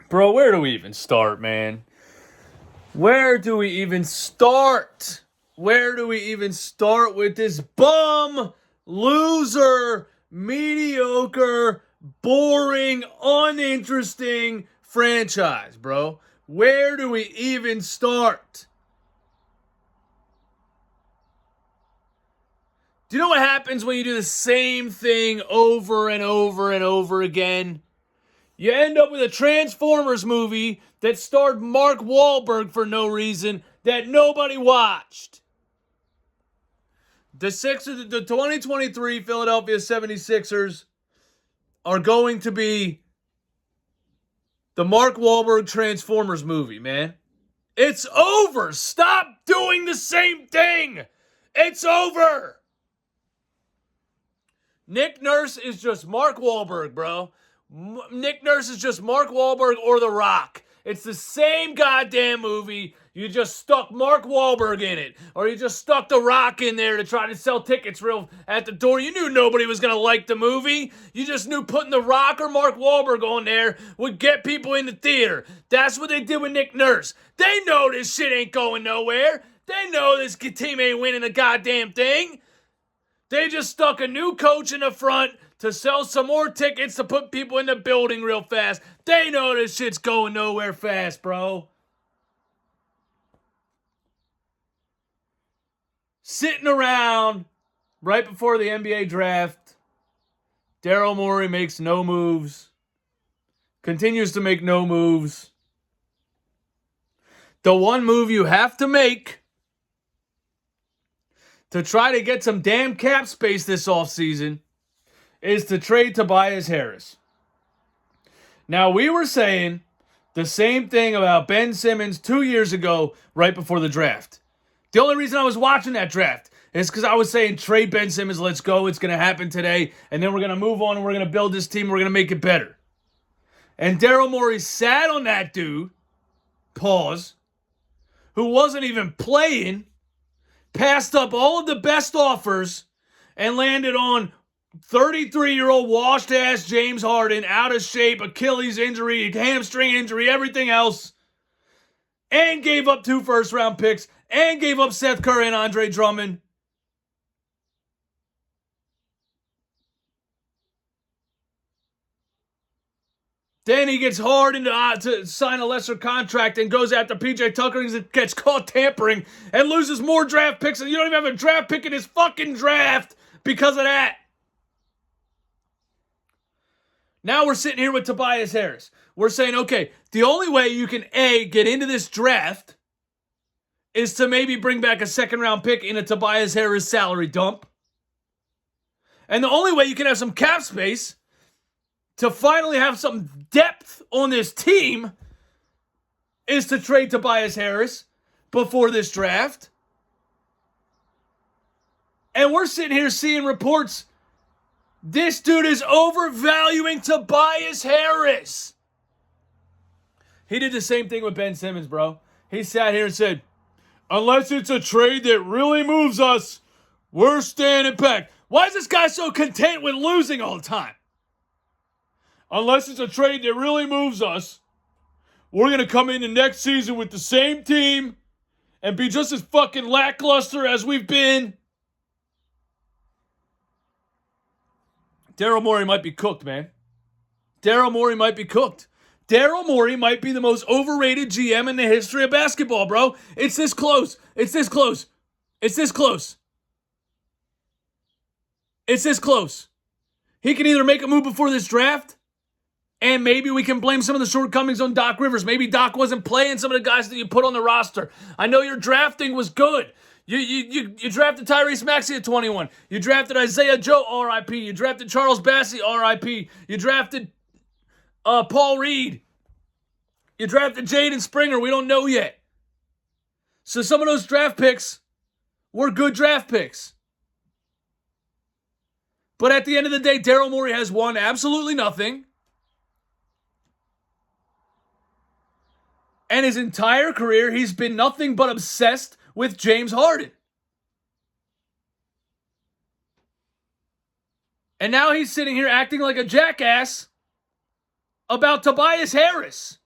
Bro, where do we even start, man? Where do we even start? Where do we even start with this bum, loser, mediocre, boring, uninteresting franchise, bro? Where do we even start? Do you know what happens when you do the same thing over and over and over again? You end up with a Transformers movie that starred Mark Wahlberg for no reason that nobody watched. The 2023 Philadelphia 76ers are going to be the Mark Wahlberg Transformers movie, man. It's over. Stop doing the same thing. It's over. Nick Nurse is just Mark Wahlberg, bro. Nick Nurse is just Mark Wahlberg or The Rock. It's the same goddamn movie. You just stuck Mark Wahlberg in it. Or you just stuck The Rock in there to try to sell tickets real at the door. You knew nobody was going to like the movie. You just knew putting The Rock or Mark Wahlberg on there would get people in the theater. That's what they did with Nick Nurse. They know this shit ain't going nowhere. They know this team ain't winning a goddamn thing. They just stuck a new coach in the front to sell some more tickets to put people in the building real fast. They know this shit's going nowhere fast, bro. Sitting around right before the NBA draft, Daryl Morey makes no moves. Continues to make no moves. The one move you have to make to try to get some damn cap space this offseason is to trade Tobias Harris. Now, we were saying the same thing about Ben Simmons 2 years ago, right before the draft. The only reason I was watching that draft is because I was saying, trade Ben Simmons, let's go, it's going to happen today, and then we're going to move on and we're going to build this team, we're going to make it better. And Daryl Morey sat on that dude, who wasn't even playing, passed up all of the best offers, and landed on 33-year-old washed-ass James Harden, out of shape, Achilles injury, hamstring injury, everything else, and gave up 2 first-round picks, and gave up Seth Curry and Andre Drummond. Then he gets Harden to sign a lesser contract and goes after PJ Tucker and gets caught tampering and loses more draft picks, and you don't even have a draft pick in his fucking draft because of that. Now we're sitting here with Tobias Harris. We're saying, okay, the only way you can, A, get into this draft is to maybe bring back a second-round pick in a Tobias Harris salary dump. And the only way you can have some cap space to finally have some depth on this team is to trade Tobias Harris before this draft. And we're sitting here seeing reports. This dude is overvaluing Tobias Harris. He did the same thing with Ben Simmons, bro. He sat here and said, unless it's a trade that really moves us, we're standing back. Why is this guy so content with losing all the time? Unless it's a trade that really moves us, we're going to come into next season with the same team and be just as fucking lackluster as we've been. Daryl Morey might be cooked, man. Daryl Morey might be cooked. Daryl Morey might be the most overrated GM in the history of basketball, bro. It's this close. It's this close. It's this close. It's this close. He can either make a move before this draft, and maybe we can blame some of the shortcomings on Doc Rivers. Maybe Doc wasn't playing some of the guys that you put on the roster. I know your drafting was good. You drafted Tyrese Maxey at 21. You drafted Isaiah Joe, R.I.P. You drafted Charles Bassey, R.I.P. You drafted Paul Reed. You drafted Jaden Springer. We don't know yet. So some of those draft picks were good draft picks. But at the end of the day, Daryl Morey has won absolutely nothing. And his entire career, he's been nothing but obsessed with James Harden. And now he's sitting here acting like a jackass about Tobias Harris.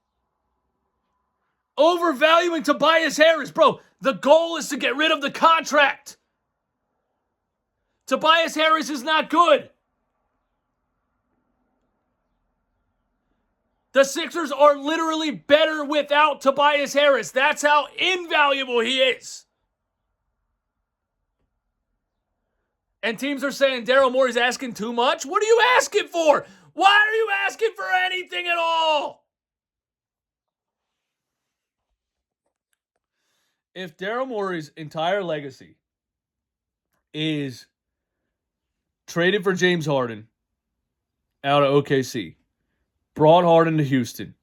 Overvaluing Tobias Harris. Bro, the goal is to get rid of the contract. Tobias Harris is not good. The Sixers are literally better without Tobias Harris. That's how invaluable he is. And teams are saying Daryl Morey's asking too much. What are you asking for? Why are you asking for anything at all? If Daryl Morey's entire legacy is traded for James Harden out of OKC, brought Harden to Houston,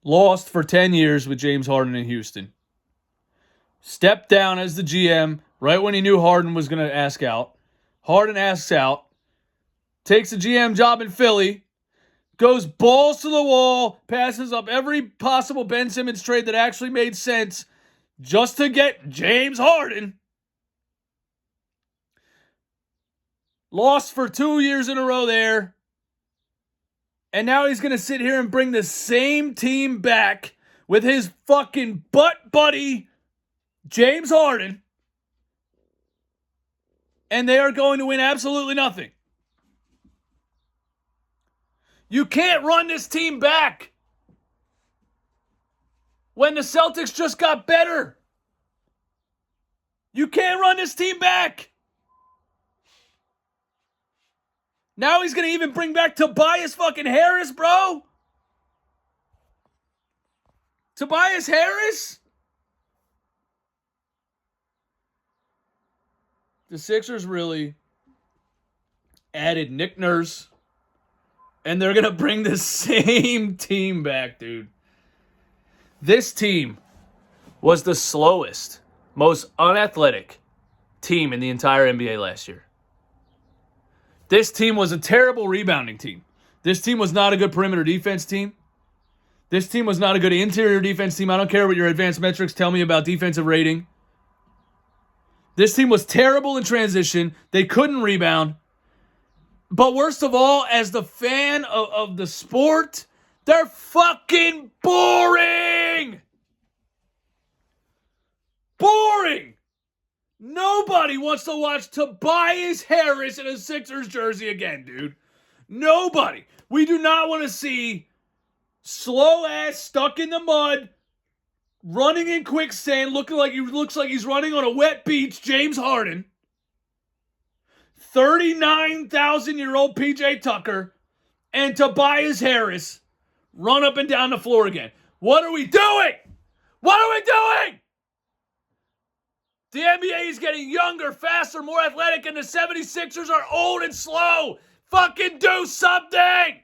lost for 10 years with James Harden in Houston, stepped down as the GM right when he knew Harden was going to ask out, Harden asks out, takes a GM job in Philly, goes balls to the wall, passes up every possible Ben Simmons trade that actually made sense just to get James Harden. Lost for 2 years in a row there. And now he's going to sit here and bring the same team back with his fucking butt buddy, James Harden. And they are going to win absolutely nothing. You can't run this team back when the Celtics just got better. You can't run this team back. Now he's going to even bring back Tobias fucking Harris, bro. Tobias Harris? The Sixers really added Nick Nurse, and they're going to bring the same team back, dude. This team was the slowest, most unathletic team in the entire NBA last year. This team was a terrible rebounding team. This team was not a good perimeter defense team. This team was not a good interior defense team. I don't care what your advanced metrics tell me about defensive rating. This team was terrible in transition. They couldn't rebound. But worst of all, as the fan of the sport, they're fucking boring. Boring. Nobody wants to watch Tobias Harris in a Sixers jersey again, dude. Nobody. We do not want to see slow ass stuck in the mud, running in quicksand, looks like he's running on a wet beach, James Harden. 39,000-year-old PJ Tucker and Tobias Harris run up and down the floor again. What are we doing? What are we doing? The NBA is getting younger, faster, more athletic, and the 76ers are old and slow. Fucking do something!